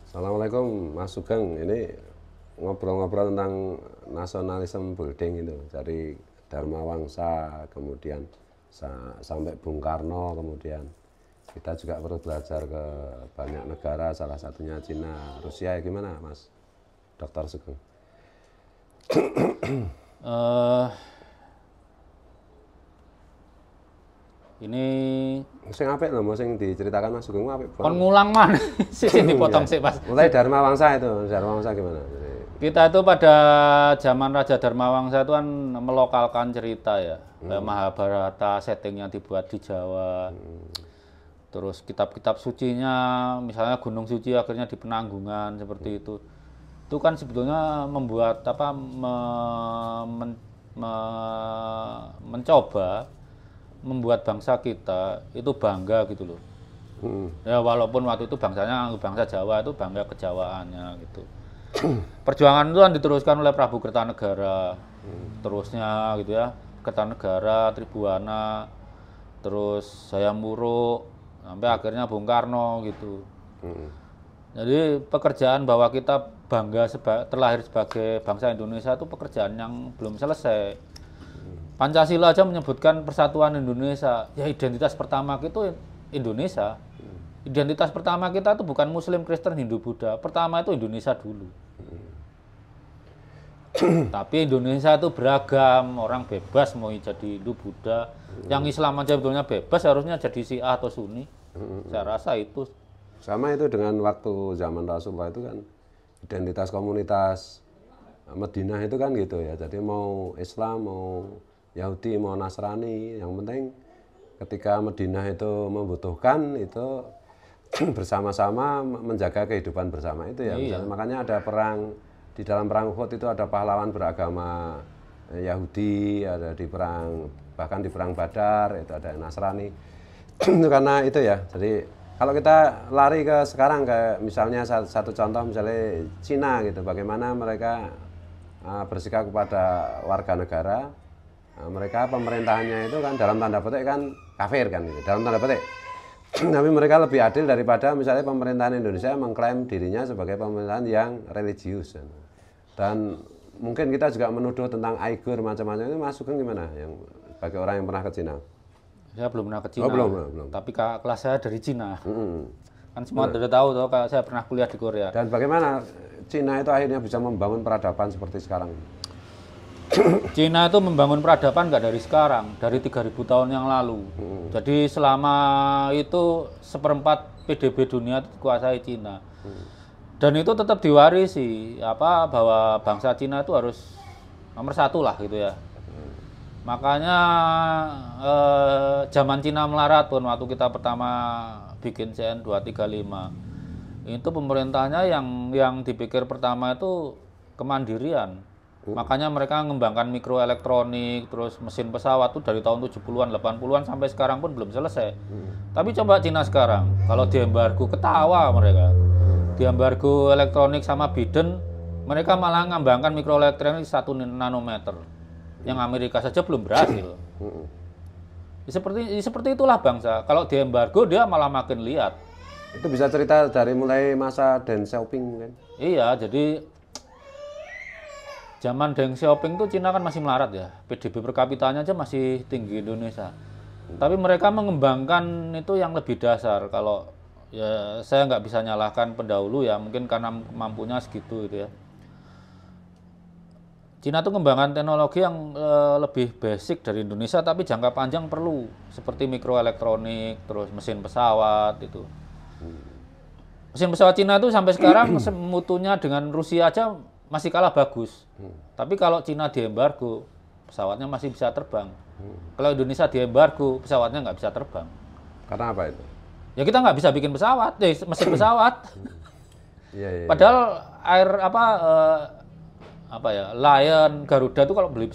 Assalamualaikum Mas Sugeng, ini ngobrol-ngobrol tentang nasionalisme building itu dari Dharma Wangsa, kemudian sampai Bung Karno, kemudian kita juga perlu belajar ke banyak negara, salah satunya Cina, Rusia. Gimana Mas Dr. Sugeng? Ini Sing apik lho, sing diceritakan Mas Sugeng apik kon banget. ngulang mana sih dipotong sih Mas. Mulai Dharma Wangsa itu, Dharma Wangsa gimana? Kita itu pada zaman Raja Dharmawangsa itu kan melokalkan cerita ya. Kayak Mahabharata setting yang dibuat di Jawa. Terus kitab-kitab sucinya, misalnya Gunung Suci akhirnya di Penanggungan seperti itu. Itu kan sebetulnya membuat apa mencoba membuat bangsa kita itu bangga gitu loh. Ya walaupun waktu itu bangsanya bangsa Jawa itu bangga kejawaannya gitu. Perjuangan itu kan diteruskan oleh Prabu Kertanegara, terusnya gitu ya, Kertanegara, Tribuana, terus Hayam Wuruk, sampai akhirnya Bung Karno gitu. Jadi pekerjaan bahwa kita bangga terlahir sebagai bangsa Indonesia itu pekerjaan yang belum selesai. Pancasila aja menyebutkan persatuan Indonesia, ya identitas pertama itu Indonesia. Identitas pertama kita itu bukan Muslim, Kristen, Hindu, Buddha. Pertama itu Indonesia dulu. Tapi Indonesia itu beragam, orang bebas mau jadi Hindu, Buddha. Yang Islam aja sebetulnya bebas, harusnya jadi Syiah atau Sunni. Saya rasa itu. Sama itu dengan waktu zaman Rasulullah itu kan identitas komunitas Madinah itu kan gitu ya. Jadi mau Islam, mau Yahudi, mau Nasrani, yang penting ketika Madinah itu membutuhkan itu bersama-sama menjaga kehidupan bersama itu ya. Iya. Misalnya, makanya ada perang di dalam perang Uhud itu ada pahlawan beragama Yahudi, ada di perang bahkan di perang Badar itu ada Nasrani. Itu karena itu ya. Jadi kalau kita lari ke sekarang ke misalnya satu contoh misalnya Cina gitu, bagaimana mereka bersikap kepada warga negara. Mereka pemerintahannya itu kan dalam tanda petik kan kafir kan gitu, dalam tanda petik. Tapi mereka lebih adil daripada misalnya pemerintahan Indonesia mengklaim dirinya sebagai pemerintahan yang religius. Dan mungkin kita juga menuduh tentang Uighur macam-macam itu. Mas Sugeng gimana yang bagi orang yang pernah ke Cina? Saya belum pernah ke Cina. Oh, belum. Tapi kelas saya dari Cina. Kan semua sudah tahu toh, kalau saya pernah kuliah di Korea. Dan bagaimana Cina itu akhirnya bisa membangun peradaban seperti sekarang? Cina itu membangun peradaban nggak dari sekarang, dari 3.000 tahun yang lalu. Jadi selama itu seperempat PDB dunia itu dikuasai Cina. Dan itu tetap diwarisi bahwa bangsa Cina itu harus nomor satu lah gitu ya. Makanya zaman Cina melarat pun waktu kita pertama bikin CN 235 itu pemerintahnya yang dipikir pertama itu kemandirian. Makanya mereka mengembangkan mikroelektronik, terus mesin pesawat tuh dari tahun 70-an, 80-an sampai sekarang pun belum selesai. Tapi coba Cina sekarang, kalau diembargo ketawa mereka. Diembargo elektronik sama Biden, mereka malah mengembangkan mikroelektronik 1 nanometer. Yang Amerika saja belum berhasil. Seperti itulah bangsa. Kalau diembargo dia malah makin lihat. Itu bisa cerita dari mulai masa Deng Xiaoping kan? Iya, jadi zaman Deng Xiaoping tuh Cina kan masih melarat ya, PDB per kapitanya aja masih tinggi Indonesia. Tapi mereka mengembangkan itu yang lebih dasar. Kalau ya saya nggak bisa nyalahkan pendahulu ya, mungkin karena mampunya segitu gitu ya. Cina tuh mengembangkan teknologi yang lebih basic dari Indonesia, tapi jangka panjang perlu seperti mikroelektronik, terus mesin pesawat itu. Mesin pesawat Cina itu sampai sekarang mutunya dengan Rusia aja masih kalah bagus. Tapi kalau Cina diembargo, pesawatnya masih bisa terbang. Kalau Indonesia diembargo, pesawatnya nggak bisa terbang. Karena apa itu? Ya kita nggak bisa bikin pesawat, mesin pesawat. Iya. Padahal Lion, Garuda itu kalau beli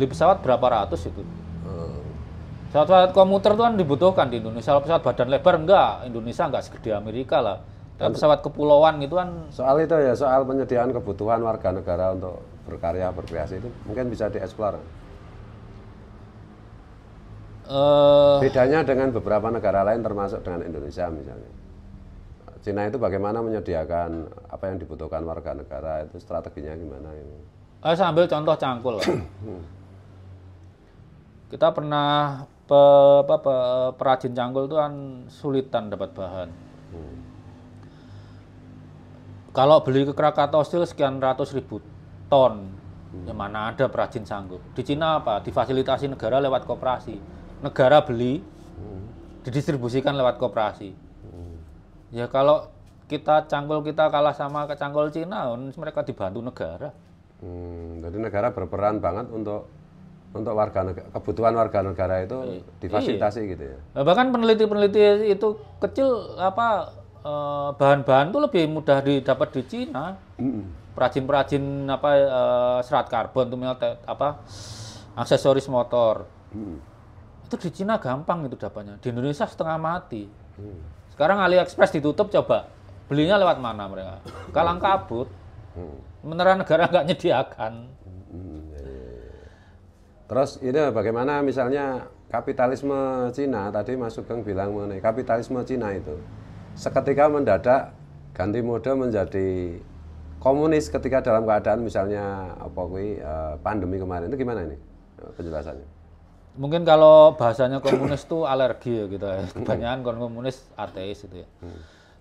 pesawat berapa ratus itu. Pesawat komuter itu kan dibutuhkan di Indonesia. Kalau pesawat badan lebar enggak, Indonesia enggak segede Amerika lah. Dan pesawat kepulauan gitu kan. Soal itu ya, soal penyediaan kebutuhan warga negara untuk berkarya, berkreasi itu mungkin bisa dieksplor. Bedanya dengan beberapa negara lain termasuk dengan Indonesia misalnya. Cina itu bagaimana menyediakan apa yang dibutuhkan warga negara itu strateginya gimana ini? Saya ambil contoh cangkul lah. Kita pernah perajin cangkul itu kan sulitan dapat bahan. Kalau beli ke Krakatau Steel sekian ratus ribu ton, ya mana ada perajin sanggup. Di Cina apa? Difasilitasi negara lewat koperasi. Negara beli, didistribusikan lewat koperasi. Ya kalau cangkul kita kalah sama cangkul Cina, mereka dibantu negara. Jadi negara berperan banget untuk kebutuhan warga negara itu difasilitasi gitu ya. Bahkan peneliti-peneliti itu kecil bahan-bahan itu lebih mudah didapat di Cina. Perajin-perajin serat karbon tuh aksesoris motor. Itu di Cina gampang itu dapatnya. Di Indonesia setengah mati. Sekarang AliExpress ditutup, coba belinya lewat mana mereka? Kalang kabut. Sementara negara nggak nyediakan. Terus ini bagaimana misalnya kapitalisme Cina, tadi Mas Sugeng bilang mengenai kapitalisme Cina itu seketika mendadak ganti mode menjadi komunis ketika dalam keadaan misalnya pandemi kemarin, itu gimana ini penjelasannya? Mungkin kalau bahasanya komunis itu alergi ya gitu ya. Kebanyakan komunis ateis itu ya.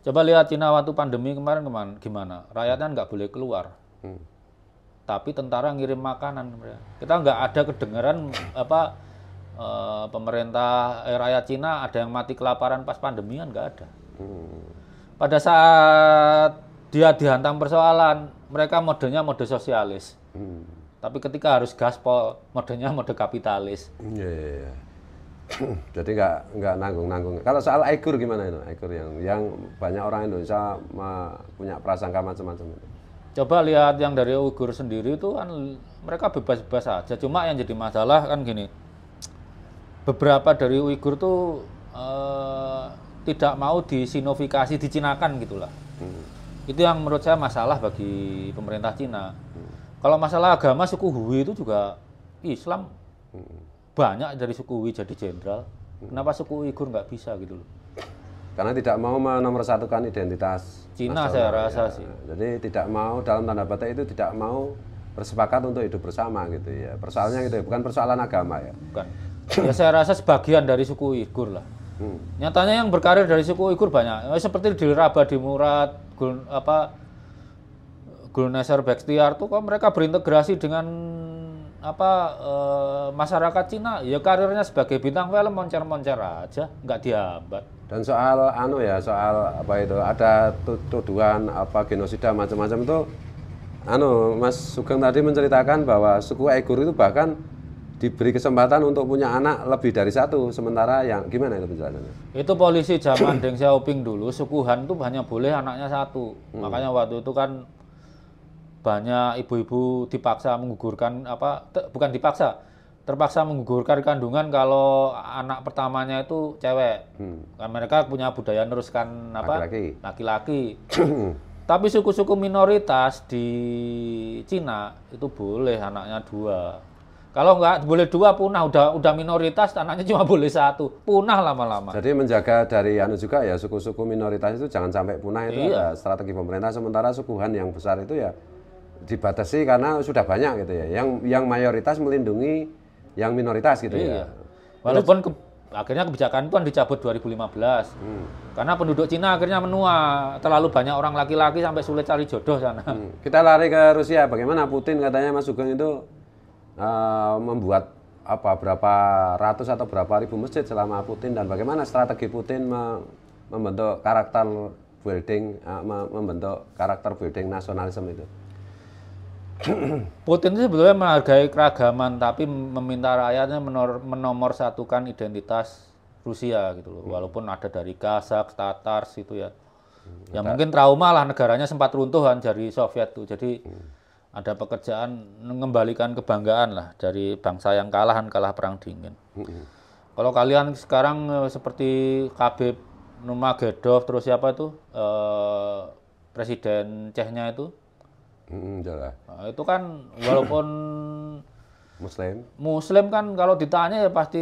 Coba lihat Cina waktu pandemi kemarin gimana? Rakyatnya nggak boleh keluar. Tapi tentara ngirim makanan. Kita nggak ada kedengaran pemerintah rakyat Cina ada yang mati kelaparan pas pandemi, kan nggak ada. Pada saat dia dihantam persoalan, mereka modenya mode sosialis. Tapi ketika harus gaspol, modenya mode kapitalis. Iya. Jadi nggak nanggung-nanggung. Kalau soal Aigur gimana itu? Aigur yang banyak orang Indonesia punya prasangka macam-macam itu. Coba lihat yang dari Uighur sendiri itu kan mereka bebas-bebas saja. Cuma yang jadi masalah kan gini, beberapa dari Uighur tuh tidak mau disinovifikasi, dicinakan gitulah. Itu yang menurut saya masalah bagi pemerintah Cina. Kalau masalah agama, suku Hui itu juga Islam. Banyak dari suku Hui jadi jenderal. Kenapa suku Uighur nggak bisa gitu loh? Karena tidak mau menomorsatukan identitas Cina nasional, saya rasa ya. sih. Jadi tidak mau, dalam tanda petik itu tidak mau bersepakat untuk hidup bersama gitu ya. Persoalannya gitu ya, bukan persoalan agama ya. Bukan. Ya saya rasa sebagian dari suku Uighur lah. Nyatanya yang berkarir dari suku Uighur banyak. Seperti Dilraba Dimurad, Gulneser Bakhtiar tuh kok mereka berintegrasi dengan masyarakat Cina, ya karirnya sebagai bintang film moncer-moncer aja, nggak dihambat. Dan soal ada tuduhan genosida macam-macam itu, Mas Sugeng tadi menceritakan bahwa suku Uighur itu bahkan diberi kesempatan untuk punya anak lebih dari satu, sementara yang gimana itu penjelasannya? Itu polisi zaman Deng Xiaoping dulu, suku Han itu hanya boleh anaknya satu. Makanya waktu itu kan banyak ibu-ibu dipaksa menggugurkan bukan dipaksa, terpaksa menggugurkan kandungan kalau anak pertamanya itu cewek. Kan mereka punya budaya neruskan laki-laki. Tapi suku-suku minoritas di Cina itu boleh anaknya 2. Kalau nggak boleh 2 punah, udah minoritas anaknya cuma boleh 1, punah lama-lama. Jadi menjaga dari juga ya, suku-suku minoritas itu jangan sampai punah, itu ada strategi pemerintah. Sementara suku Han yang besar itu ya dibatasi karena sudah banyak gitu ya. Yang mayoritas melindungi yang minoritas gitu ya. Walaupun akhirnya kebijakan itu kan dicabut 2015. Karena penduduk Cina akhirnya menua, terlalu banyak orang laki-laki sampai sulit cari jodoh sana. Kita lari ke Rusia, bagaimana Putin katanya Mas Sugeng itu membuat berapa ratus atau berapa ribu masjid selama Putin, dan bagaimana strategi Putin membentuk karakter building nasionalisme itu. Putin itu sebetulnya menghargai keragaman, tapi meminta rakyatnya menomorsatukan identitas Rusia gitu loh. Walaupun ada dari Kazakh, Tatars itu ya. Ya mungkin trauma lah, negaranya sempat runtuh kan dari Soviet tuh. Jadi ada pekerjaan mengembalikan kebanggaan lah dari bangsa yang kalah perang dingin. Kalau kalian sekarang seperti Khabib Nurmagomedov, terus siapa itu presiden Chechnya itu, Nah, itu kan walaupun Muslim. Muslim kan kalau ditanya ya pasti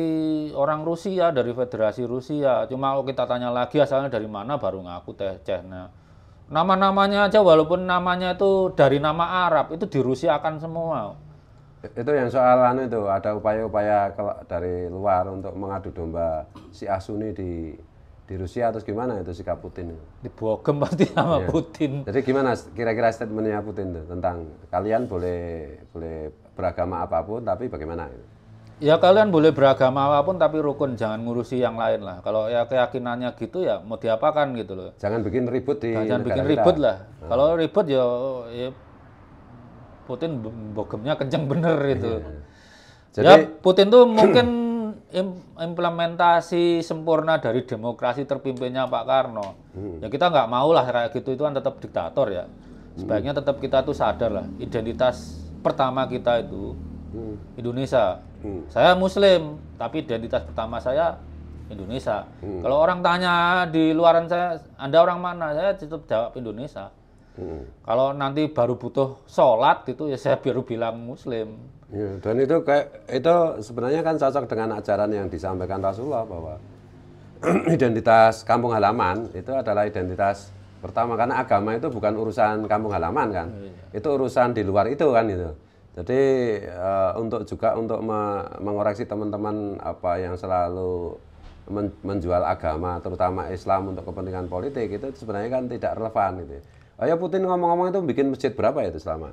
orang Rusia, dari Federasi Rusia. Cuma kalau kita tanya lagi asalnya dari mana baru ngaku Chechnya. Nama-namanya aja walaupun namanya itu dari nama Arab itu dirusiakan semua. Itu yang soal itu ada upaya-upaya dari luar untuk mengadu domba Syiah Sunni di Rusia, terus gimana itu sikap Putin? Dibogem pasti sama Putin. Jadi gimana kira-kira statementnya Putin itu tentang kalian boleh beragama apapun tapi bagaimana? Ya kalian boleh beragama apapun tapi rukun, jangan ngurusi yang lain lah. Kalau ya keyakinannya gitu ya mau diapakan gitu loh. Jangan bikin ribut di jangan bikin negara ribut kita. lah. Kalau ribut ya Putin bogemnya kenceng bener itu. Jadi, ya Putin tuh mungkin implementasi sempurna dari demokrasi terpimpinnya Pak Karno. Ya kita nggak mau lah kayak gitu, itu kan tetap diktator ya. Sebaiknya tetap kita tuh sadar lah, identitas pertama kita itu Indonesia. Saya Muslim, tapi identitas pertama saya Indonesia. Kalau orang tanya di luaran saya, Anda orang mana? Saya tetap jawab Indonesia. Kalau nanti baru butuh sholat gitu ya saya baru bilang Muslim. Ya, dan itu sebenarnya kan cocok dengan ajaran yang disampaikan Rasulullah bahwa identitas kampung halaman itu adalah identitas pertama, karena agama itu bukan urusan kampung halaman kan, itu urusan di luar itu kan itu. Jadi untuk mengoreksi teman-teman apa yang selalu menjual agama terutama Islam untuk kepentingan politik itu sebenarnya kan tidak relevan gitu. Ya Putin ngomong-ngomong itu bikin masjid berapa ya itu selama?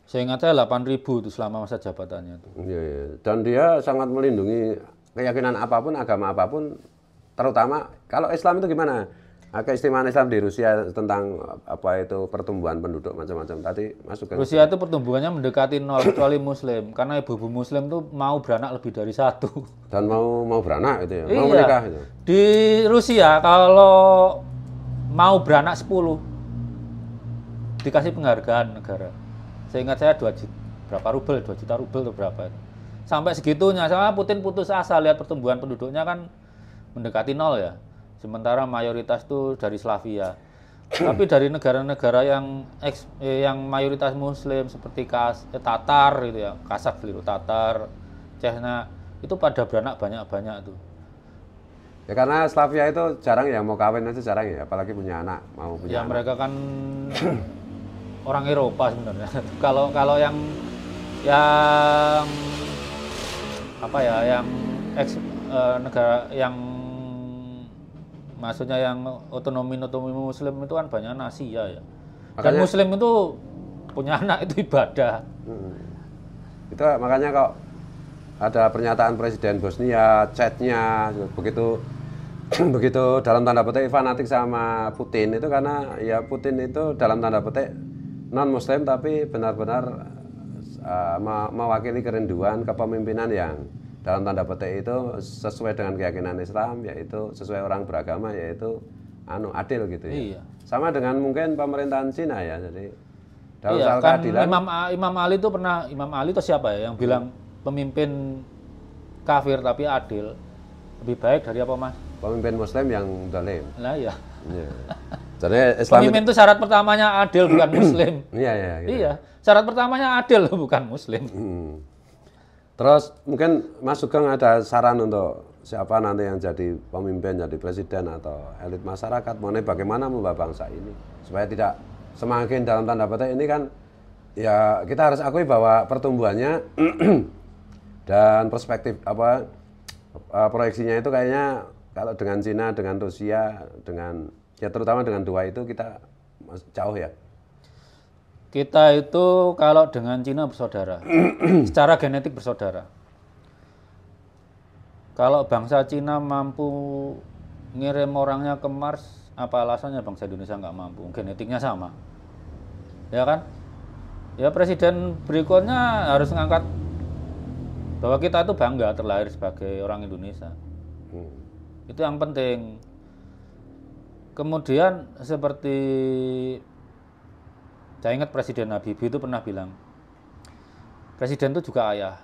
Saya ingat saya 8.000 itu selama masa jabatannya itu. Iya, iya. Dan dia sangat melindungi keyakinan apapun, agama apapun, terutama kalau Islam itu gimana? Keistimewaan Islam di Rusia tentang apa itu pertumbuhan penduduk macam-macam tadi masuk ke Rusia itu pertumbuhannya mendekati 0 kecuali Muslim, karena ibu-ibu Muslim tuh mau beranak lebih dari 1. Dan mau beranak gitu ya, iya. mau menikah gitu. Di Rusia kalau mau beranak 10 dikasih penghargaan negara. Saya ingat saya 2 juta, berapa rubel, 2 juta rubel atau berapa. Sampai segitunya, sama Putin putus asa lihat pertumbuhan penduduknya kan mendekati 0 ya. Sementara mayoritas itu dari Slavia. Tapi dari negara-negara yang mayoritas Muslim seperti Tatar gitu ya, Kazakh Keliru, Tatar, Chechnya itu pada beranak banyak-banyak tuh. Ya karena Slavia itu jarang ya, mau kawin aja jarang ya, apalagi punya anak, mau punya ya anak. Mereka kan orang Eropa sebenarnya. Kalau yang apa ya, yang negara yang maksudnya yang otonomi Muslim itu kan banyak Asia ya. Dan Makanya, Muslim itu punya anak itu ibadah. Itu makanya kok ada pernyataan Presiden Bosnia, Chechnya begitu begitu dalam tanda petik fanatik sama Putin itu karena ya Putin itu dalam tanda petik non Muslim tapi benar-benar mewakili kerinduan kepemimpinan yang dalam tanda petik itu sesuai dengan keyakinan Islam, yaitu sesuai orang beragama, yaitu adil gitu ya. Iya. Sama dengan mungkin pemerintahan Cina ya, jadi dalam Iya, soal kan keadilan. Imam Ali itu siapa ya yang bilang pemimpin kafir tapi adil lebih baik dari apa Mas? Pemimpin Muslim yang zalim. Lah ya. Iya. Jadi Islam Pemimpin itu syarat pertamanya adil bukan Muslim. Iya, iya. Gitu. Iya, syarat pertamanya adil bukan Muslim. Terus mungkin Mas Sugeng ada saran untuk siapa nanti yang jadi pemimpin, jadi presiden atau elit masyarakat mengenai bagaimana membawa bangsa ini supaya tidak semakin dalam tanda petik ini kan ya kita harus akui bahwa pertumbuhannya dan perspektif proyeksinya itu kayaknya kalau dengan Cina, dengan Rusia, dengan ya terutama dengan dua itu kita jauh ya. Kita itu kalau dengan Cina bersaudara, secara genetik bersaudara. Kalau bangsa Cina mampu ngirim orangnya ke Mars, apa alasannya bangsa Indonesia nggak mampu? Genetiknya sama, ya kan? Ya presiden berikutnya harus ngangkat bahwa kita itu bangga terlahir sebagai orang Indonesia. Itu yang penting. Kemudian seperti saya ingat Presiden Habibie itu pernah bilang, presiden itu juga ayah.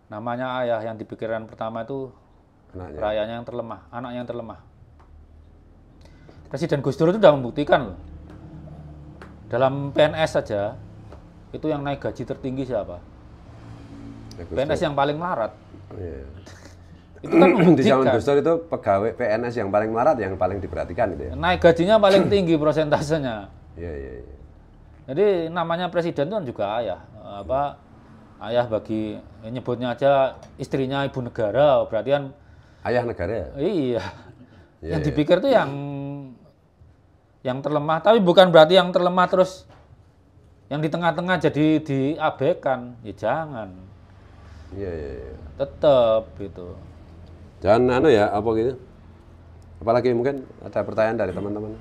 Namanya ayah, yang dipikirkan pertama itu rakyatnya yang terlemah, anaknya yang terlemah. Presiden Gus Dur itu sudah membuktikan loh. Dalam PNS saja, itu yang naik gaji tertinggi siapa? PNS yang paling melarat. Iya. Itu kan Di zaman membuktikan. Gus Dur itu pegawai PNS yang paling melarat, yang paling diperhatikan gitu ya. Naik gajinya paling tinggi prosentasenya. Iya, iya, iya. Jadi namanya presiden itu kan juga ayah. Ayah bagi nyebutnya aja istrinya ibu negara, berarti kan Ayah negara ya? iya. Iya, Yang iya. dipikir tuh yang terlemah, tapi bukan berarti yang terlemah terus yang di tengah-tengah jadi diabaikan. Ya jangan. Iya, iya, iya. Tetap gitu. Dan ya, apa gitu? Apalagi mungkin ada pertanyaan dari teman-teman.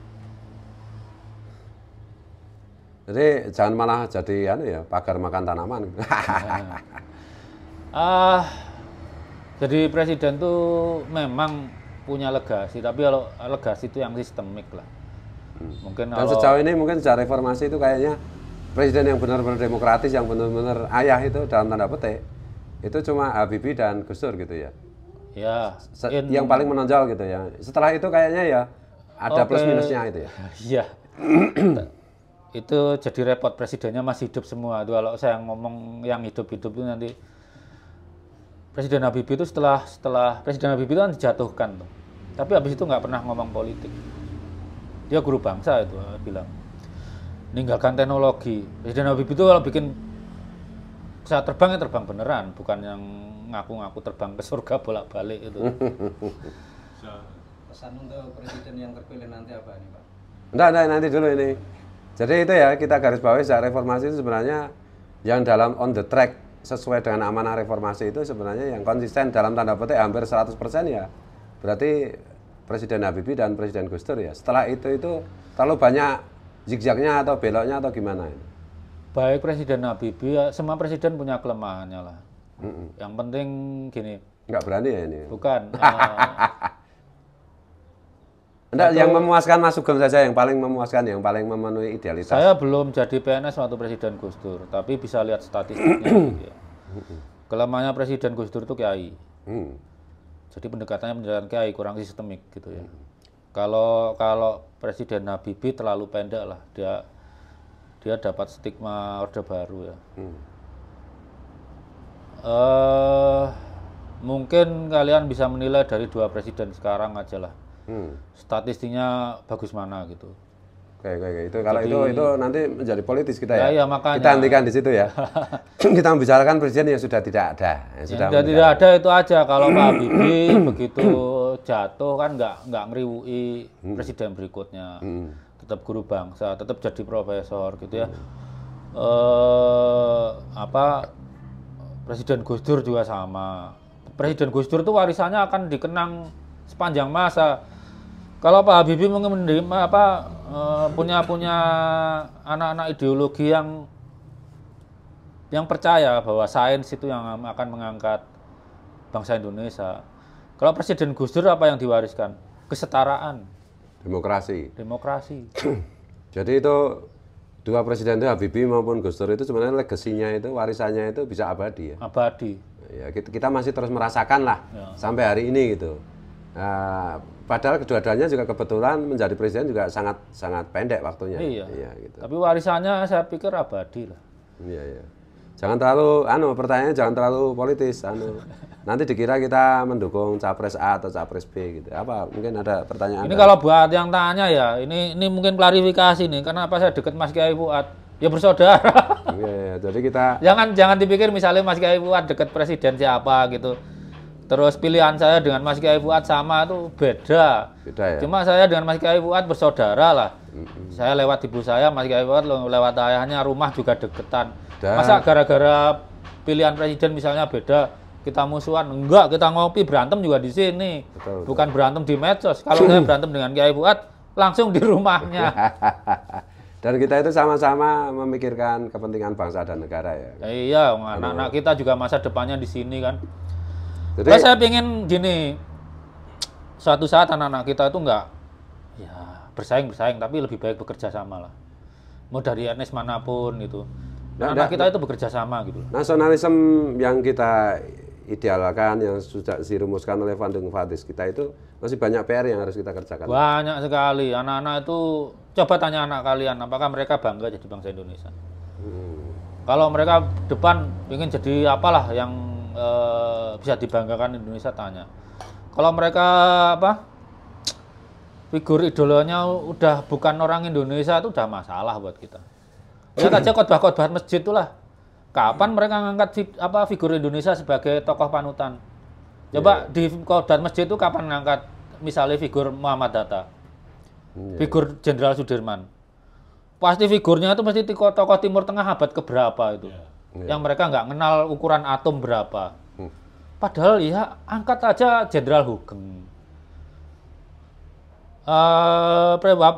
Jadi jangan malah jadi ya, pagar makan tanaman. Jadi presiden tuh memang punya legasi, tapi kalau legasi itu yang sistemik lah. Mungkin Dan kalau sejauh ini mungkin sejak reformasi itu kayaknya presiden yang benar-benar demokratis, yang benar-benar ayah itu dalam tanda petik, itu cuma Habibie dan Gus Dur gitu ya. ya Yang paling menonjol gitu ya. Setelah itu kayaknya ya ada plus Oke. minusnya itu ya. Iya. Itu jadi repot, presidennya masih hidup semua. Itu kalau saya ngomong yang hidup-hidup itu nanti Presiden Habibie itu setelah Presiden Habibie itu kan dijatuhkan tuh. Tapi habis itu nggak pernah ngomong politik. Dia guru bangsa itu bilang. Meninggalkan teknologi. Presiden Habibie itu kalau bikin pesawat terbang ya terbang beneran, bukan yang ngaku-ngaku terbang ke surga bolak-balik itu. Pesan untuk presiden yang terpilih nanti apa nih Pak? Enggak, nanti dulu ini. Jadi itu ya, kita garis bawahi sejak reformasi itu sebenarnya yang dalam on the track sesuai dengan amanah reformasi itu sebenarnya yang konsisten dalam tanda petik hampir 100% ya. Berarti Presiden Habibie dan Presiden Gus Dur ya. Setelah itu terlalu banyak zigzagnya atau beloknya atau gimana ini? Baik Presiden Habibie, ya, semua presiden punya kelemahannya lah. Yang penting gini, Enggak berani ya ini. bukan Enggak, yang memuaskan Mas Sugeng saja, yang paling memuaskan, yang paling memenuhi idealitas. saya belum jadi PNS waktu Presiden Gus Dur, tapi bisa lihat statistiknya. Gitu ya. Kelemahannya Presiden Gus Dur itu kiai. Hmm. Jadi pendekatannya pendekatan kiai kurang sistemik gitu ya. Kalau Presiden Habibie terlalu pendek lah, dia dapat stigma Orde Baru ya. Mungkin kalian bisa menilai dari dua presiden sekarang aja lah. Statistiknya bagus mana gitu. Oke. Itu kalau itu nanti menjadi politis kita ya. Iya, makanya. Kita hentikan di situ ya. Kita membicarakan presiden yang sudah tidak ada. Yang sudah tidak ada itu aja. Kalau Pak Habibie begitu jatuh kan nggak ngeriwui presiden berikutnya. Tetap guru bangsa, tetap jadi profesor gitu ya. Presiden Gus Dur juga sama. Presiden Gus Dur itu warisannya akan dikenang sepanjang masa. Kalau Pak Habibie mungkin punya anak-anak ideologi yang percaya bahwa sains itu yang akan mengangkat bangsa Indonesia. Kalau Presiden Gus Dur apa yang diwariskan? Kesetaraan, Demokrasi. Jadi itu dua presiden itu Habibie maupun Gus Dur itu sebenarnya legasinya itu, warisannya itu bisa abadi ya. Abadi. Ya, kita masih terus merasakan lah sampai hari ini gitu. Padahal kedua-duanya juga kebetulan menjadi presiden juga sangat pendek waktunya. Iya. Gitu. Tapi warisannya saya pikir abadi lah. Iya. Jangan terlalu pertanyaannya jangan terlalu politis Nanti dikira kita mendukung capres A atau capres B gitu. Apa mungkin ada pertanyaan? Ini kalau buat yang tanya ya, ini mungkin klarifikasi nih. Kenapa saya deket Mas Kiai Fuad? Ya bersaudara. Iya, jadi kita jangan dipikir misalnya Mas Kiai Fuad deket presiden siapa gitu. Terus pilihan saya dengan Mas Kiai Fuad sama itu beda ya. Cuma saya dengan Mas Kiai Fuad bersaudara lah. Saya lewat ibu saya, Mas Kiai Fuad lewat ayahnya, rumah juga deketan. Masa gara-gara pilihan presiden misalnya beda kita musuhan? Enggak, kita ngopi berantem juga di sini. Betul. Bukan berantem di medsos. Kalau saya berantem dengan Kiai Fuad langsung di rumahnya. Dan kita itu sama-sama memikirkan kepentingan bangsa dan negara ya. Iya, anak-anak kita juga masa depannya di sini kan. Jadi Saya pengen gini, suatu saat anak-anak kita itu enggak ya bersaing tapi lebih baik bekerja sama lah. Mau dari etnis manapun gitu. Anak kita itu bekerja sama gitu. Nasionalisme yang kita idealkan, yang sudah dirumuskan oleh Vandung Fatis kita itu masih banyak PR yang harus kita kerjakan. Banyak sekali. Anak-anak itu, coba tanya anak kalian, apakah mereka bangga jadi bangsa Indonesia? Kalau mereka depan ingin jadi apalah yang bisa dibanggakan Indonesia, tanya. Kalau mereka apa figur idolanya udah bukan orang Indonesia, itu udah masalah buat kita. Lihat aja khotbah-khotbah masjid itulah. Kapan mereka ngangkat figur Indonesia sebagai tokoh panutan? Coba di khotbah masjid itu kapan ngangkat misalnya figur Muhammad Hatta, figur Jenderal Sudirman? Pasti figurnya itu mesti tokoh Timur Tengah abad keberapa itu, yang mereka nggak kenal ukuran atom berapa. Padahal ya angkat aja Jenderal Hugeng.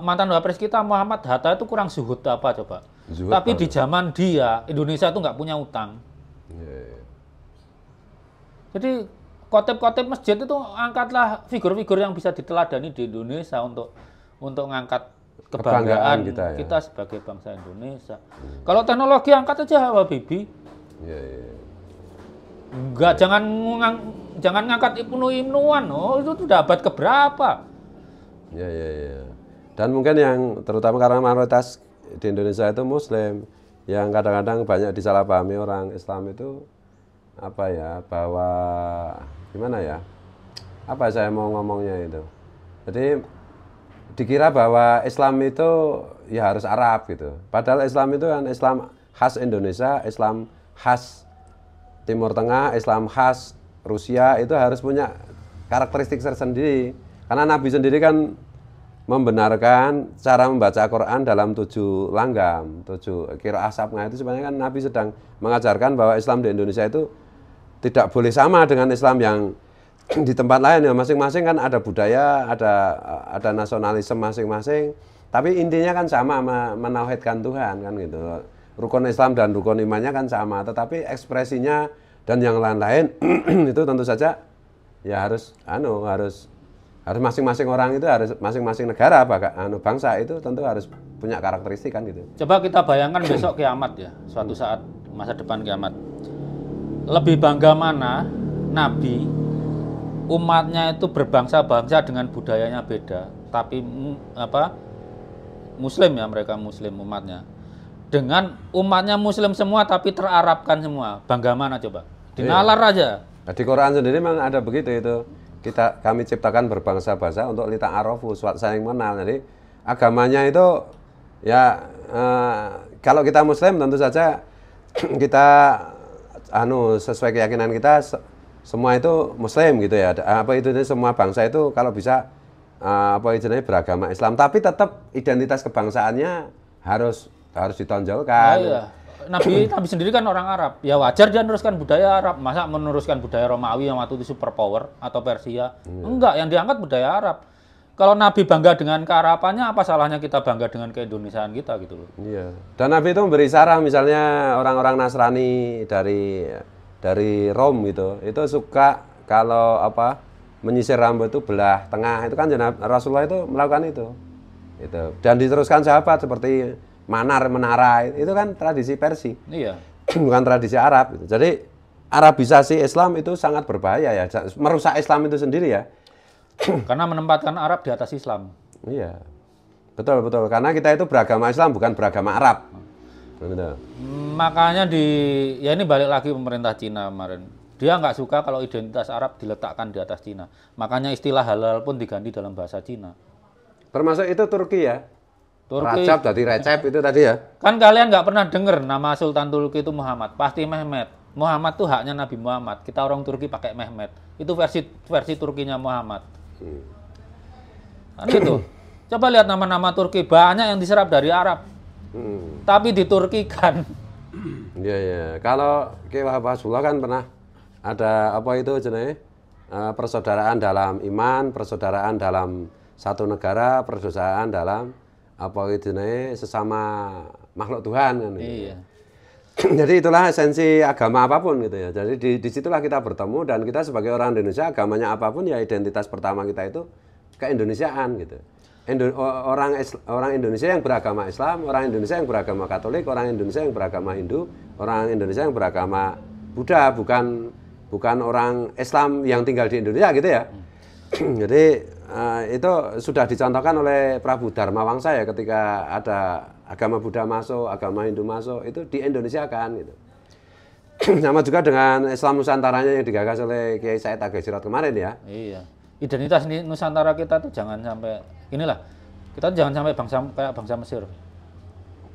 Mantan Wapres kita Muhammad Hatta itu kurang zuhud apa coba? Zuhud tapi di zaman dia Indonesia itu nggak punya utang. Jadi khotib-khotib masjid itu angkatlah figur-figur yang bisa diteladani di Indonesia untuk ngangkat kebanggaan kita sebagai bangsa Indonesia. Kalau teknologi angkat aja Habibie. Enggak, jangan ngangkat Ibnu-Ibnuan. Oh, itu sudah abad keberapa? Dan mungkin yang terutama karena mayoritas di Indonesia itu Muslim, yang kadang-kadang banyak disalahpahami orang Islam itu apa ya, bahwa gimana ya? Apa saya mau ngomongnya itu? Jadi dikira bahwa Islam itu ya harus Arab gitu. Padahal Islam itu kan Islam khas Indonesia, Islam khas Timur Tengah, Islam khas Rusia, itu harus punya karakteristik tersendiri. Karena Nabi sendiri kan membenarkan cara membaca Quran dalam 7 langgam, 7 qiraah sab'ah. Itu sebenarnya kan Nabi sedang mengajarkan bahwa Islam di Indonesia itu tidak boleh sama dengan Islam yang di tempat lain ya. Masing-masing kan ada budaya, ada nasionalisme masing-masing. Tapi intinya kan sama, menauhidkan Tuhan kan gitu. Rukun Islam dan rukun imannya kan sama, tetapi ekspresinya dan yang lain-lain itu tentu saja ya harus masing-masing orang itu, harus masing-masing negara bangsa itu tentu harus punya karakteristik kan gitu. Coba kita bayangkan besok kiamat ya, suatu saat masa depan kiamat. Lebih bangga mana Nabi umatnya itu berbangsa-bangsa dengan budayanya beda, tapi Muslim ya, mereka Muslim umatnya. Dengan umatnya Muslim semua tapi terarabkan semua. Bangga mana coba? Dinalar aja. Nah, di Quran sendiri memang ada begitu itu. Kami ciptakan berbangsa-bangsa untuk lita'arofu, saling mengenal. Jadi agamanya itu ya kalau kita Muslim tentu saja kita sesuai keyakinan kita semua itu Muslim gitu ya. Semua bangsa itu kalau bisa beragama Islam, tapi tetap identitas kebangsaannya harus ditonjolkan. Iya. Nabi sendiri kan orang Arab. Ya wajar dia meneruskan budaya Arab. Masa meneruskan budaya Romawi yang waktu itu superpower atau Persia? Enggak, yang diangkat budaya Arab. Kalau Nabi bangga dengan kearapannya, apa salahnya kita bangga dengan keindonesiaan kita gitu loh. Iya. Dan Nabi itu memberi saran, misalnya orang-orang Nasrani dari Rom gitu. Itu suka kalau menyisir rambut itu belah tengah. Itu kan Rasulullah itu melakukan itu. Dan diteruskan sahabat seperti menara, itu kan tradisi Persia. Iya. Bukan tradisi Arab. Jadi Arabisasi Islam itu sangat berbahaya ya, merusak Islam itu sendiri ya. Karena menempatkan Arab di atas Islam. Iya, betul. Karena kita itu beragama Islam, bukan beragama Arab. Betul. Makanya ini balik lagi pemerintah Cina kemarin. Dia nggak suka kalau identitas Arab diletakkan di atas Cina. Makanya istilah halal pun diganti dalam bahasa Cina. Termasuk itu Turki ya. Turki. Rajab dari Recep itu tadi ya. Kan kalian nggak pernah dengar nama Sultan Turki itu Muhammad, pasti Mehmet. Muhammad tuh haknya Nabi Muhammad. Kita orang Turki pakai Mehmet. Itu versi Turkinya Muhammad. Kan gitu. Coba lihat nama-nama Turki, banyak yang diserap dari Arab. Tapi diturkikan. Iya. Kalau Ki Rasulullah kan pernah ada persaudaraan dalam iman, persaudaraan dalam satu negara, persaudaraan dalam sesama makhluk Tuhan kan. Iya. Jadi itulah esensi agama apapun gitu ya. Jadi disitulah kita bertemu, dan kita sebagai orang Indonesia agamanya apapun ya identitas pertama kita itu keindonesiaan gitu. Orang Indonesia yang beragama Islam, orang Indonesia yang beragama Katolik, orang Indonesia yang beragama Hindu, orang Indonesia yang beragama Buddha, bukan orang Islam yang tinggal di Indonesia gitu ya. Jadi itu sudah dicontohkan oleh Prabu Dharma Wangsa ya ketika ada agama Buddha masuk, agama Hindu masuk, itu di Indonesia kan gitu. Sama juga dengan Islam Nusantaranya yang digagas oleh Kiai Said Agil Sirot kemarin ya. Iya. Identitas Nusantara kita tuh jangan sampai inilah. Kita jangan sampai bangsa kayak bangsa Mesir.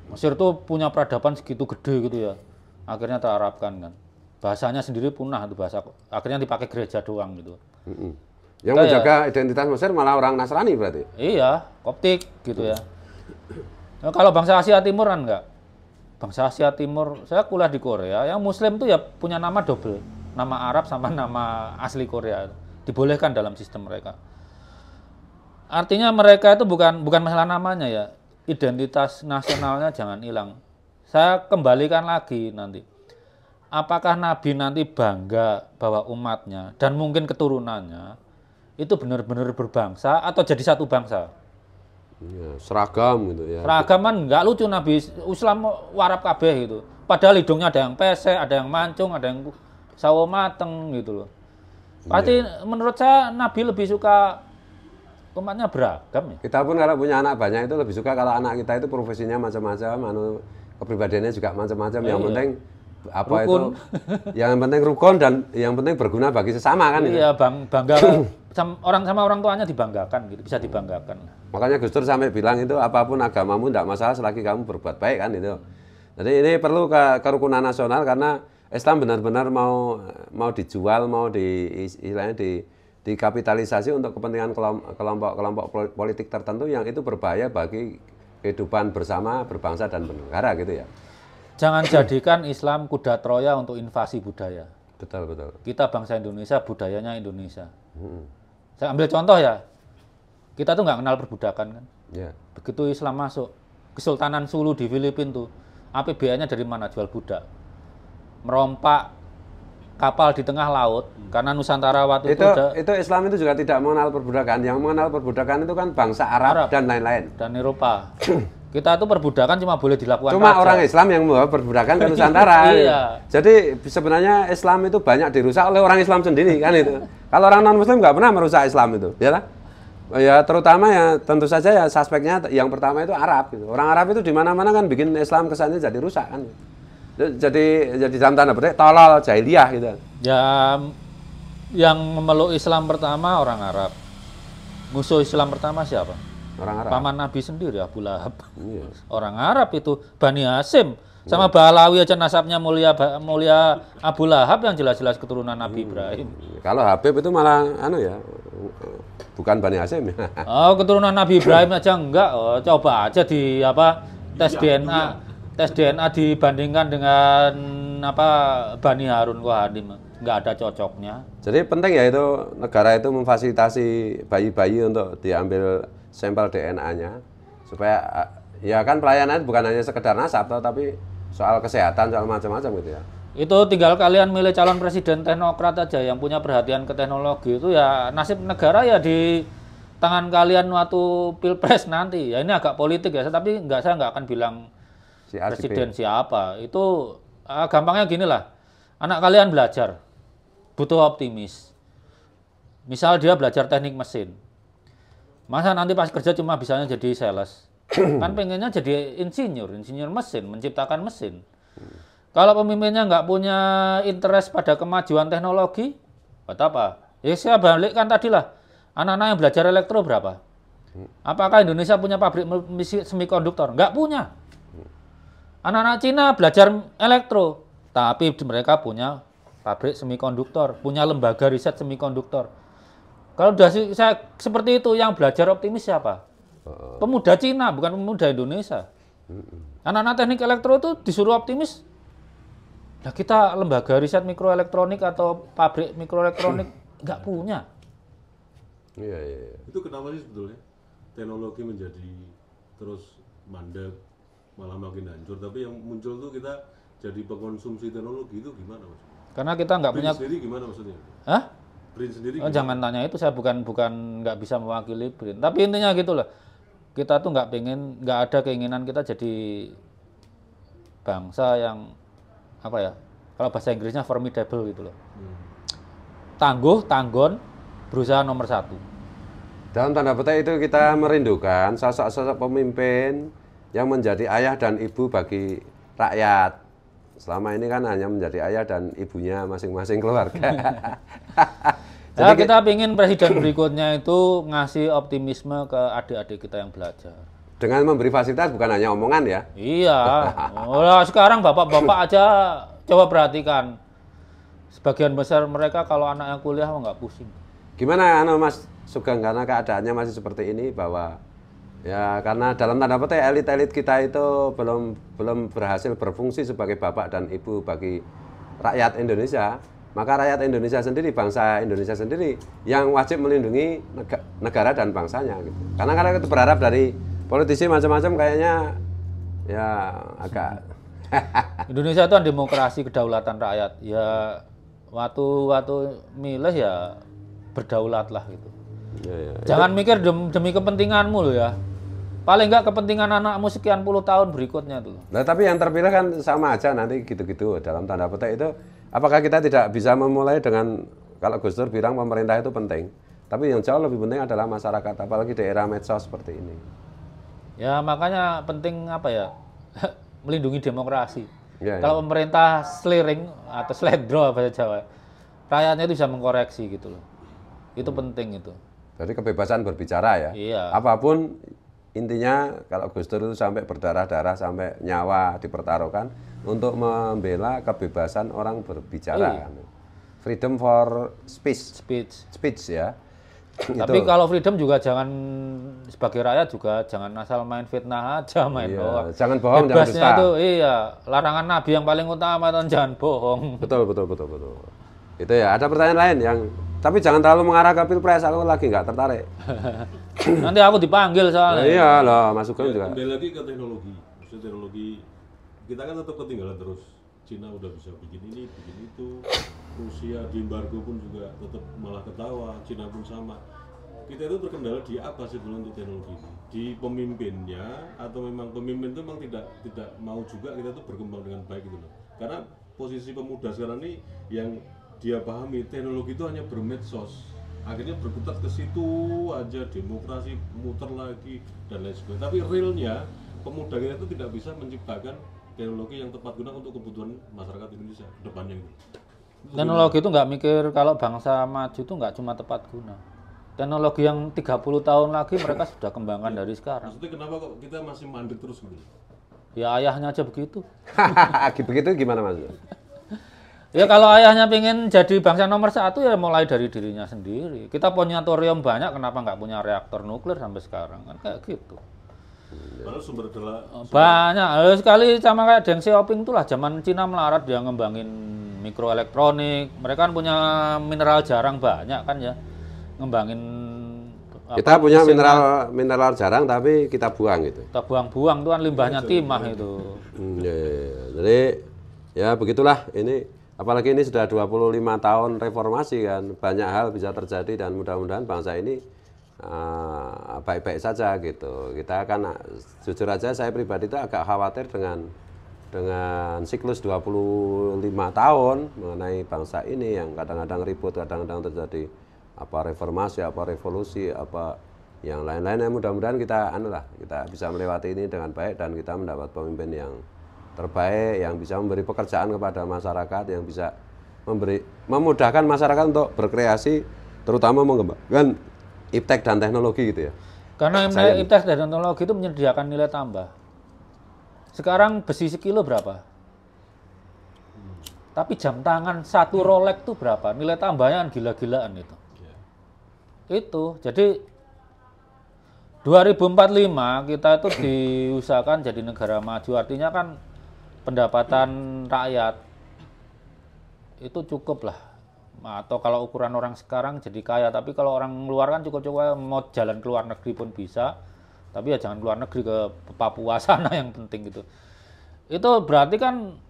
Mesir tuh punya peradaban segitu gede gitu ya. Akhirnya terarabkan kan. Bahasanya sendiri punah itu bahasa. Akhirnya dipakai gereja doang gitu. Yang menjaga identitas Mesir malah orang Nasrani berarti. Iya, Koptik gitu ya. Nah, kalau bangsa Asia Timur kan enggak. Bangsa Asia Timur, saya kuliah di Korea, yang Muslim tuh ya punya nama double, nama Arab sama nama asli Korea, dibolehkan dalam sistem mereka. Artinya mereka itu bukan masalah namanya ya, identitas nasionalnya jangan hilang. Saya kembalikan lagi nanti, apakah Nabi nanti bangga bahwa umatnya dan mungkin keturunannya itu benar-benar berbangsa atau jadi satu bangsa? Ya, seragam gitu ya. Seragaman nggak lucu Nabi Islam warap kabeh gitu. Padahal hidungnya ada yang pesek, ada yang mancung, ada yang sawo mateng gitu loh. Pasti menurut saya Nabi lebih suka umatnya beragam ya. Kita pun kalau punya anak banyak itu lebih suka kalau anak kita itu profesinya macam-macam, kepribadiannya juga macam-macam. Yang penting apa rukun. Itu yang penting rukun dan yang penting berguna bagi sesama kan. Iya, bangga sama orang tuanya dibanggakan gitu, bisa dibanggakan. Makanya Gus Dur sampai bilang itu apapun agamamu tidak masalah selagi kamu berbuat baik kan itu. Jadi ini perlu kerukunan nasional karena Islam benar-benar mau dijual, mau dikapitalisasi untuk kepentingan kelompok politik tertentu yang itu berbahaya bagi kehidupan bersama, berbangsa dan bernegara gitu ya. Jangan jadikan Islam kuda Troya untuk invasi budaya. Betul. Kita bangsa Indonesia, budayanya Indonesia. Saya ambil contoh ya. Kita tuh nggak kenal perbudakan kan. Yeah. Begitu Islam masuk, Kesultanan Sulu di Filipina tuh, APBN-nya dari mana? Jual budak. Merompak kapal di tengah laut, karena Nusantara waktu itu Islam itu juga tidak mengenal perbudakan. Yang mengenal perbudakan itu kan bangsa Arab dan lain-lain. Dan Eropa. Kita tuh perbudakan cuma boleh dilakukan cuma orang Islam yang membawa perbudakan ke Nusantara. Iya. Jadi sebenarnya Islam itu banyak dirusak oleh orang Islam sendiri kan itu. Kalau orang non-Muslim nggak pernah merusak Islam itu, ya lah. Ya terutama ya tentu saja ya suspeknya yang pertama itu Arab gitu. Orang Arab itu di mana-mana kan bikin Islam kesannya jadi rusak kan. Jadi dalam tanda petik tolol jahiliyah gitu. Ya yang memeluk Islam pertama orang Arab. Musuh Islam pertama siapa? Orang Arab. Paman Nabi sendiri Abu Lahab. Iya. Orang Arab itu Bani Hasyim. Sama Balawi aja nasabnya mulia Abu Lahab yang jelas-jelas keturunan Nabi Ibrahim. Kalau Habib itu malah bukan Bani Hasyim. Oh, keturunan Nabi Ibrahim aja enggak. Oh, coba aja di tes DNA. Tes DNA dibandingkan dengan Bani Harun Qahadim. Enggak ada cocoknya. Jadi penting ya itu negara itu memfasilitasi bayi-bayi untuk diambil sampel DNA-nya supaya ya kan pelayanan bukan hanya sekedar nasab tapi soal kesehatan, soal macam-macam gitu ya. Itu tinggal kalian milih calon presiden teknokrat aja yang punya perhatian ke teknologi itu ya nasib negara ya di tangan kalian waktu pilpres nanti. Ya ini agak politik ya, tapi saya nggak akan bilang presiden siapa. Itu gampangnya gini lah, anak kalian belajar, butuh optimis. Misal dia belajar teknik mesin, masa nanti pas kerja cuma bisanya jadi sales? Kan pengennya jadi insinyur mesin, menciptakan mesin. Kalau pemimpinnya nggak punya interest pada kemajuan teknologi, buat apa? Ya saya balikkan tadi lah, anak-anak yang belajar elektro berapa? Apakah Indonesia punya pabrik semikonduktor? Nggak punya. Anak-anak Cina belajar elektro, tapi mereka punya pabrik semikonduktor, punya lembaga riset semikonduktor. Kalau sudah saya seperti itu, yang belajar optimis siapa? Pemuda Cina, bukan pemuda Indonesia. Anak-anak teknik elektro itu disuruh optimis. Nah kita lembaga riset mikroelektronik atau pabrik mikroelektronik nggak punya. Iya. Itu kenapa sih sebetulnya teknologi menjadi terus mandek, malah makin hancur. Tapi yang muncul tuh kita jadi pengkonsumsi teknologi itu gimana mas? Karena kita nggak punya. Sendiri gimana maksudnya? Hah? Brin sendiri. Jangan tanya itu, saya bukan nggak bisa mewakili Brin. Tapi intinya gitulah. Kita tuh nggak ada keinginan kita jadi bangsa yang kalau bahasa Inggrisnya formidable gitu loh. Tangguh, tanggon, berusaha nomor 1. Dalam tanda petik itu kita merindukan sosok-sosok pemimpin yang menjadi ayah dan ibu bagi rakyat. Selama ini kan hanya menjadi ayah dan ibunya masing-masing keluarga. Ya, kita ingin presiden berikutnya itu ngasih optimisme ke adik-adik kita yang belajar. Dengan memberi fasilitas bukan hanya omongan ya. Iya. Oh, sekarang bapak-bapak aja coba perhatikan. Sebagian besar mereka kalau anaknya kuliah nggak pusing. Gimana Mas Sugeng, karena keadaannya masih seperti ini bahwa ya karena dalam tanda petik elit-elit kita itu belum berhasil berfungsi sebagai bapak dan ibu bagi rakyat Indonesia, maka rakyat Indonesia sendiri, bangsa Indonesia sendiri yang wajib melindungi negara dan bangsanya gitu. Karena kalau kita berharap dari politisi macam-macam kayaknya ya agak Indonesia itu kan demokrasi kedaulatan rakyat. Ya waktu milih ya berdaulatlah gitu. ya. Jangan mikir demi kepentinganmu loh ya. Paling enggak kepentingan anakmu sekian puluh tahun berikutnya tuh. Nah, tapi yang terpilih kan sama aja nanti gitu-gitu dalam tanda petik itu. Apakah kita tidak bisa memulai dengan kalau Gus Dur bilang pemerintah itu penting, tapi yang jauh lebih penting adalah masyarakat, apalagi di era medsos seperti ini. Ya makanya penting apa ya melindungi demokrasi. Ya, Kalau pemerintah sliring atau sledro bahasa Jawa, rakyatnya itu bisa mengkoreksi gitu loh. Itu penting itu. Jadi kebebasan berbicara ya. Iya. Apapun intinya kalau Gus Dur itu sampai berdarah-darah sampai nyawa dipertaruhkan untuk membela kebebasan orang berbicara. Freedom for speech. Speech ya. Tapi kalau freedom juga jangan sebagai rakyat juga jangan asal main fitnah aja, main bohong. Jangan bohong, jangan Bebasnya dusta. itu iya, larangan Nabi yang paling utama itu jangan bohong. Betul. Itu ya. Ada pertanyaan lain yang tapi jangan terlalu mengarah ke pilpres, aku lagi nggak tertarik. Nanti aku dipanggil soalnya. Iya loh, Mas Sugeng juga. Kembali lagi ke teknologi. Maksudnya teknologi kita kan tetap ketinggalan terus. Cina udah bisa bikin ini, bikin itu. Rusia di embargo pun juga tetap malah ketawa. Cina pun sama. Kita itu terkendala di apa sih dulu untuk teknologi ini? Di pemimpinnya atau memang pemimpin itu memang tidak mau juga kita tuh berkembang dengan baik gitu loh. Karena posisi pemuda sekarang ini yang dia pahami teknologi itu hanya bermedsos, akhirnya berkutat ke situ aja, demokrasi muter lagi dan lain sebagainya. Tapi realnya pemuda kita itu tidak bisa menciptakan teknologi yang tepat guna untuk kebutuhan masyarakat Indonesia ke depannya gitu. Teknologi itu nggak mikir kalau bangsa maju itu nggak cuma tepat guna. Teknologi yang 30 tahun lagi mereka sudah kembangkan dari sekarang. Maksudnya kenapa kok kita masih mandek terus gitu? Ya ayahnya aja begitu. Begitu gimana Mas? Ya kalau ayahnya pengen jadi bangsa nomor 1 ya mulai dari dirinya sendiri. Kita punya thorium banyak, kenapa nggak punya reaktor nuklir sampai sekarang kan kayak gitu. Padahal sumber adalah Banyak sekali sama kayak Deng Xiaoping itulah zaman Cina melarat dia ngembangin mikroelektronik. Mereka kan punya mineral jarang banyak kan ya, ngembangin. Kita punya mineral jarang tapi kita buang gitu. Kita buang-buang tuh kan limbahnya timah itu. Ya. Jadi ya begitulah ini. Apalagi ini sudah 25 tahun reformasi kan, banyak hal bisa terjadi dan mudah-mudahan bangsa ini baik-baik saja gitu. Kita kan jujur aja saya pribadi itu agak khawatir dengan siklus 25 tahun mengenai bangsa ini yang kadang-kadang ribut, kadang-kadang terjadi apa reformasi, apa revolusi, apa yang lain-lainnya. Mudah-mudahan kita kita bisa melewati ini dengan baik dan kita mendapat pemimpin yang terbaik yang bisa memberi pekerjaan kepada masyarakat, yang bisa memudahkan masyarakat untuk berkreasi, terutama mengembangkan iptek dan teknologi gitu ya. Karena iptek dan teknologi itu menyediakan nilai tambah. Sekarang besi sekilo berapa? Tapi jam tangan satu Rolex itu berapa? Nilai tambahnya kan gila-gilaan itu. Itu, jadi 2045 kita itu diusahakan jadi negara maju, artinya kan pendapatan rakyat itu cukup lah, atau kalau ukuran orang sekarang jadi kaya, tapi kalau orang luar kan cukup-cukup, mau jalan ke luar negeri pun bisa, tapi ya jangan keluar negeri ke Papua sana yang penting gitu. Itu berarti kan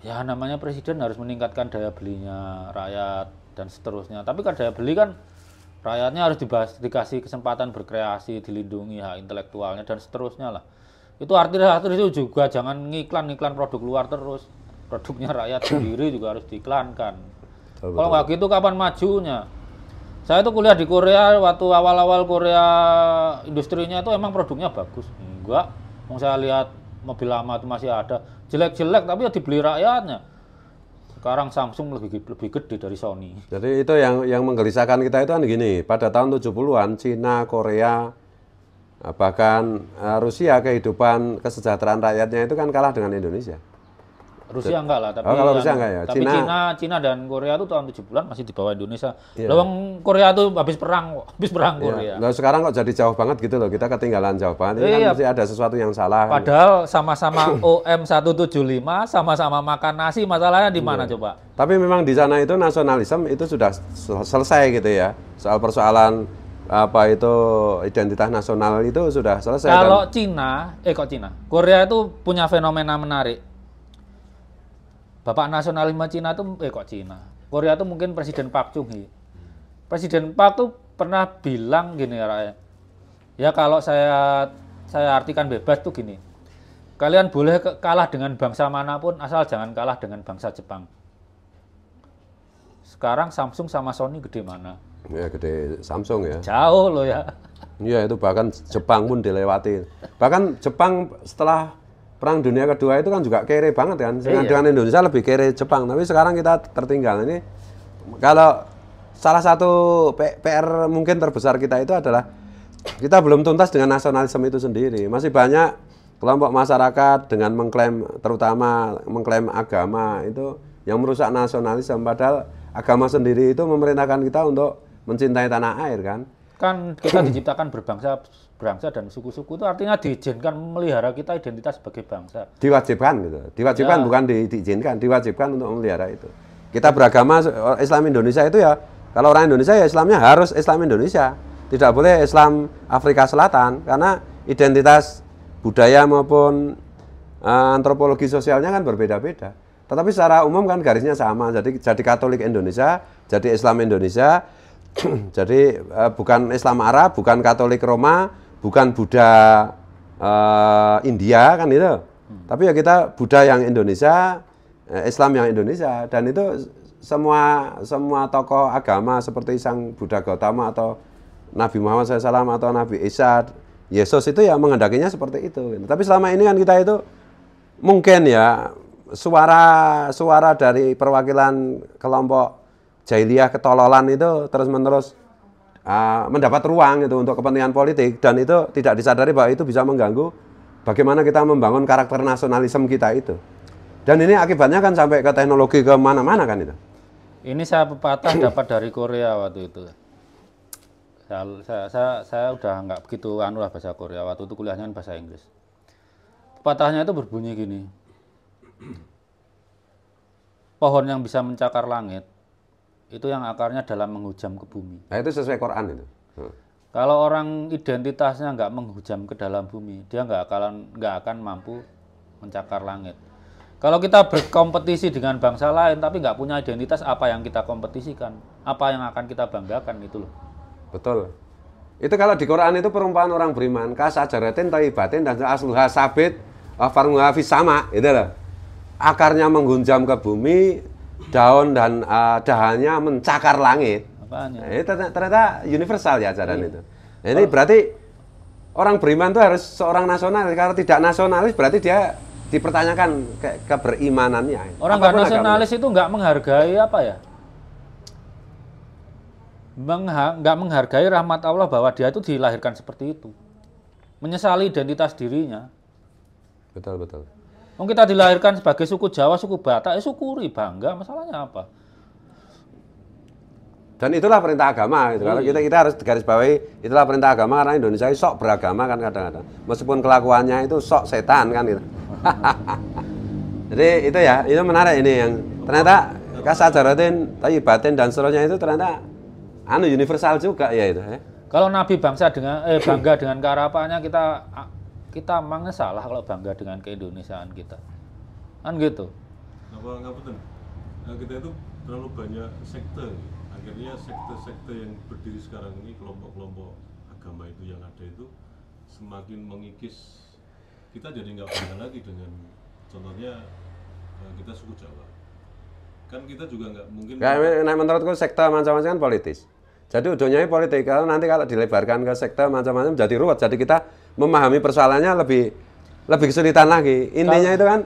ya namanya presiden harus meningkatkan daya belinya rakyat dan seterusnya, tapi kan daya beli kan rakyatnya harus dikasih kesempatan berkreasi, dilindungi hak intelektualnya dan seterusnya lah. Itu artis-artis itu juga jangan ngiklan produk luar terus. Produknya rakyat sendiri juga harus diiklankan. Kalau nggak gitu kapan majunya? Saya tuh kuliah di Korea, waktu awal-awal Korea industrinya itu emang produknya bagus. Enggak, mau saya lihat mobil lama itu masih ada, jelek-jelek tapi ya dibeli rakyatnya. Sekarang Samsung lebih gede dari Sony. Jadi itu yang menggelisahkan kita itu kan gini, pada tahun 70-an Cina, Korea, bahkan Rusia kehidupan kesejahteraan rakyatnya itu kan kalah dengan Indonesia. Rusia enggak lah, tapi kalau Rusia enggak ya. Tapi Cina dan Korea itu tahun 70-an masih di bawah Indonesia. Iya. Lawang Korea tuh habis perang Korea. Nah, sekarang kok jadi jauh banget gitu loh, kita ketinggalan jauh banget. Ini kan mesti ada sesuatu yang salah. Padahal sama-sama OM 175, sama-sama makan nasi, masalahnya di mana coba? Tapi memang di sana itu nasionalisme itu sudah selesai gitu ya. Soal persoalan apa itu identitas nasional itu sudah selesai. Kalau Korea itu punya fenomena menarik. Bapak nasionalisme Cina itu Korea itu mungkin Presiden Park Chung-hee. Presiden Park tuh pernah bilang gini ya kalau saya artikan bebas tuh gini. Kalian boleh kalah dengan bangsa manapun asal jangan kalah dengan bangsa Jepang. Sekarang Samsung sama Sony gede mana? Ya gede Samsung ya. Jauh loh ya. Iya itu bahkan Jepang pun dilewati. Bahkan Jepang setelah Perang Dunia Kedua itu kan juga kere banget kan. Dengan Indonesia lebih kere Jepang. Tapi sekarang kita tertinggal. Ini kalau salah satu PR mungkin terbesar kita itu adalah kita belum tuntas dengan nasionalisme itu sendiri. Masih banyak kelompok masyarakat dengan terutama mengklaim agama itu yang merusak nasionalisme. Padahal agama sendiri itu memerintahkan kita untuk mencintai tanah air kan. Kan kita diciptakan berbangsa dan suku-suku itu artinya diizinkan memelihara kita identitas sebagai bangsa. Diwajibkan gitu. Diwajibkan bukan diizinkan, diwajibkan untuk memelihara itu. Kita beragama Islam Indonesia itu ya kalau orang Indonesia ya Islamnya harus Islam Indonesia. Tidak boleh Islam Afrika Selatan karena identitas budaya maupun antropologi sosialnya kan berbeda-beda. Tetapi secara umum kan garisnya sama. Jadi Katolik Indonesia, jadi Islam Indonesia. Jadi bukan Islam Arab, bukan Katolik Roma, bukan Buddha India kan itu. Tapi ya kita Buddha yang Indonesia, Islam yang Indonesia, dan itu semua tokoh agama seperti Sang Buddha Gautama atau Nabi Muhammad SAW atau Nabi Isa, Yesus itu ya menghendakinya seperti itu. Tapi selama ini kan kita itu mungkin ya suara dari perwakilan kelompok jahiliyah ketololan itu terus-menerus mendapat ruang itu untuk kepentingan politik dan itu tidak disadari bahwa itu bisa mengganggu bagaimana kita membangun karakter nasionalisme kita itu. Dan ini akibatnya kan sampai ke teknologi ke mana-mana kan itu. Ini saya pepatah dapat dari Korea waktu itu. Saya udah nggak begitu lah bahasa Korea, waktu itu kuliahnya kan bahasa Inggris. Pepatahnya itu berbunyi gini. Pohon yang bisa mencakar langit itu yang akarnya dalam menghujam ke bumi. Nah, itu sesuai Quran itu. Kalau orang identitasnya nggak menghujam ke dalam bumi, dia nggak akan mampu mencakar langit. Kalau kita berkompetisi dengan bangsa lain tapi nggak punya identitas, apa yang kita kompetisikan, apa yang akan kita banggakan gitu loh. Betul. Itu kalau di Quran itu perumpamaan orang beriman, kasajaratin thayyibatin dan asluha sabit wa far'uha fis sama, itu loh. Akarnya menghujam ke bumi, daun dan dahannya mencakar langit. Makanya. Itu ternyata universal ya ajaran itu. Nah, ini berarti orang beriman itu harus seorang nasionalis. Kalau tidak nasionalis berarti dia dipertanyakan keberimanannya. Orang nggak nasionalis itu nggak menghargai apa ya? Nggak menghargai rahmat Allah bahwa dia itu dilahirkan seperti itu. Menyesali identitas dirinya. Betul, betul. Kita dilahirkan sebagai suku Jawa, suku Batak, syukuri, bangga, masalahnya apa? Dan itulah perintah agama gitu. Kalau kita harus garis bawahi, itulah perintah agama karena Indonesia sok beragama kan kadang-kadang. Meskipun kelakuannya itu sok setan kan gitu. Jadi itu ya, itu menarik ini yang ternyata kasajaratin, thayyibatin dan seterusnya itu ternyata universal juga ya itu. Kalau Nabi bangga dengan kearapannya, kita memangnya salah kalau bangga dengan keindonesiaan kita, kan gitu. Nggak betul. Nah, kita itu terlalu banyak sekte. Akhirnya sekte-sekte yang berdiri sekarang ini, kelompok-kelompok agama itu yang ada itu semakin mengikis. Kita jadi nggak bangga lagi dengan, contohnya kita suku Jawa. Kan kita juga nggak mungkin. Menurutku sekte macam-macam kan politis. Jadi ujungnya politik. Kalau nanti kalau dilebarkan ke sektor macam-macam jadi ruwet. Jadi kita memahami persoalannya lebih kesulitan lagi. Intinya itu kan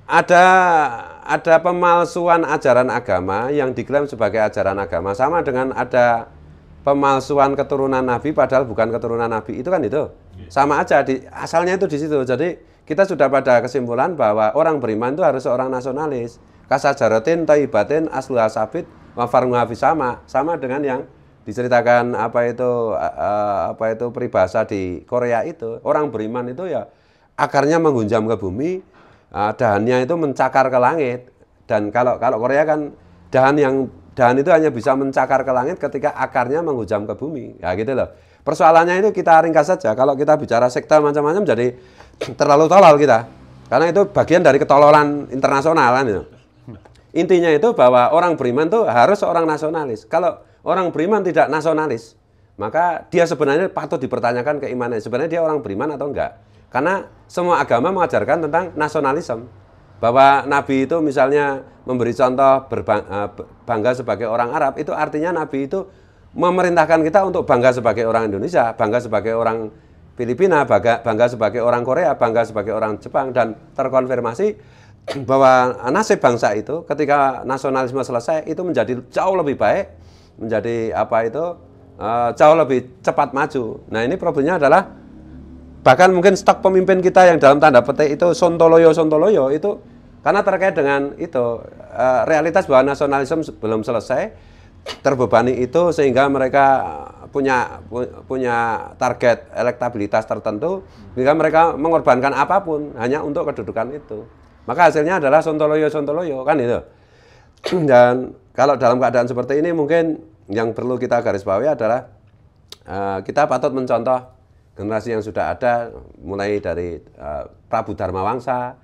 ada pemalsuan ajaran agama yang diklaim sebagai ajaran agama, sama dengan ada pemalsuan keturunan Nabi padahal bukan keturunan Nabi. Itu kan itu. Sama aja asalnya itu di situ. Jadi kita sudah pada kesimpulan bahwa orang beriman itu harus seorang nasionalis. Kasajaratin thayyibatin asluha sabit wa far'uha sama dengan yang diceritakan apa itu peribahasa di Korea itu. Orang beriman itu ya akarnya menghunjam ke bumi, dahannya itu mencakar ke langit. Dan kalau Korea kan dahan itu hanya bisa mencakar ke langit ketika akarnya menghujam ke bumi. Ya gitu loh. Persoalannya itu kita ringkas saja. Kalau kita bicara sektor macam-macam jadi terlalu tolol kita. Karena itu bagian dari ketololan internasional kan itu. Intinya itu bahwa orang beriman itu harus seorang nasionalis. Kalau orang beriman tidak nasionalis, maka dia sebenarnya patut dipertanyakan keimanannya. Sebenarnya dia orang beriman atau enggak? Karena semua agama mengajarkan tentang nasionalisme. Bahwa Nabi itu misalnya memberi contoh bangga sebagai orang Arab, itu artinya Nabi itu memerintahkan kita untuk bangga sebagai orang Indonesia, bangga sebagai orang Filipina, bangga sebagai orang Korea, bangga sebagai orang Jepang, dan terkonfirmasi bahwa nasib bangsa itu ketika nasionalisme selesai itu menjadi jauh lebih baik, menjadi jauh lebih cepat maju. Nah ini problemnya adalah bahkan mungkin stok pemimpin kita yang dalam tanda petik itu sontoloyo itu karena terkait dengan itu realitas bahwa nasionalisme belum selesai, terbebani itu sehingga mereka punya target elektabilitas tertentu sehingga mereka mengorbankan apapun hanya untuk kedudukan itu. Maka hasilnya adalah sontoloyo kan itu. Dan kalau dalam keadaan seperti ini mungkin yang perlu kita garis bawahi adalah kita patut mencontoh generasi yang sudah ada mulai dari Prabu Dharmawangsa,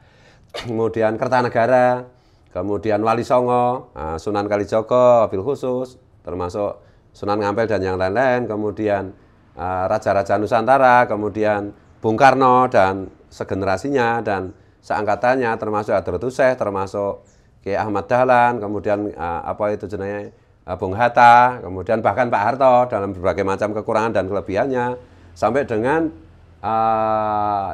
kemudian Kertanegara, kemudian Wali Songo, Sunan Kalijogo, wabil khusus, termasuk Sunan Ngampel dan yang lain-lain, kemudian Raja-Raja Nusantara, kemudian Bung Karno dan segenerasinya dan seangkatannya, termasuk Hadratus Syekh, termasuk Kiai Ahmad Dahlan, kemudian Bung Hatta, kemudian bahkan Pak Harto dalam berbagai macam kekurangan dan kelebihannya, sampai dengan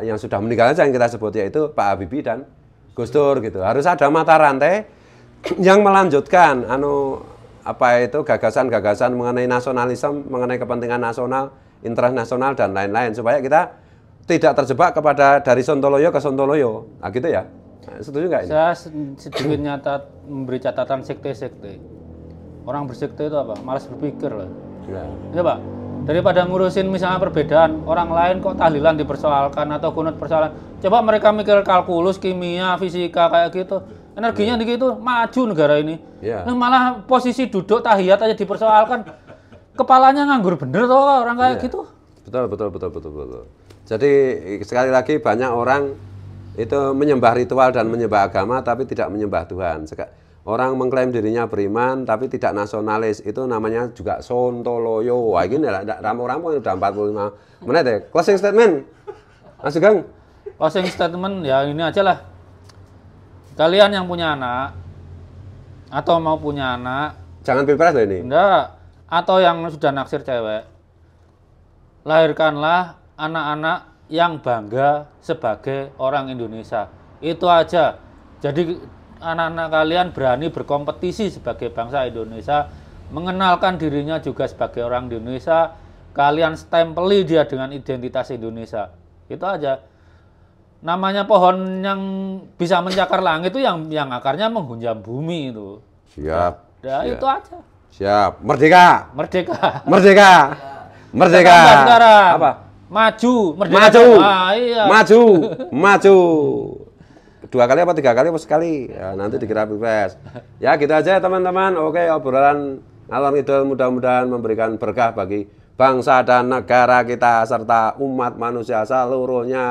yang sudah meninggal saja yang kita sebut yaitu Pak Habibie dan Gus Dur gitu. Harus ada mata rantai yang melanjutkan gagasan-gagasan mengenai nasionalisme, mengenai kepentingan nasional, interest nasional dan lain-lain supaya kita tidak terjebak kepada dari Sontoloyo ke Sontoloyo. Nah gitu ya. Setuju nggak ini? Saya sedikit memberi catatan sekte-sekte. Orang bersekte itu apa? Malas berpikir lah. Ya Pak. Daripada ngurusin misalnya perbedaan orang lain kok tahlilan dipersoalkan atau kunut persoalan. Coba mereka mikir kalkulus, kimia, fisika kayak gitu. Energinya gitu maju negara ini. Nah, malah posisi duduk tahiyat aja dipersoalkan. Kepalanya nganggur bener toh orang kayak gitu. Betul. Jadi sekali lagi banyak orang itu menyembah ritual dan menyembah agama tapi tidak menyembah Tuhan. Orang mengklaim dirinya beriman tapi tidak nasionalis, itu namanya juga sontoloyo. Wah ini ramu-ramu udah 45 menit ya. Closing statement, Mas Sugeng. Closing statement ya ini aja lah. Kalian yang punya anak atau mau punya anak, jangan pilpres loh ini. Enggak. Atau yang sudah naksir cewek, lahirkanlah anak-anak yang bangga sebagai orang Indonesia. Itu aja. Jadi anak-anak kalian berani berkompetisi sebagai bangsa Indonesia, mengenalkan dirinya juga sebagai orang Indonesia, kalian stempeli dia dengan identitas Indonesia. Itu aja. Namanya pohon yang bisa mencakar langit itu yang akarnya menghunjam bumi itu. Siap. Ya, itu aja. Siap. Merdeka. Sekarang. Apa? Maju. Iya. Maju. 2 kali apa 3 kali apa sekali? Ya, nanti dikira pilpres. Ya gitu aja teman-teman. Oke, obrolan ngalor ngidul mudah-mudahan memberikan berkah bagi bangsa dan negara kita serta umat manusia seluruhnya.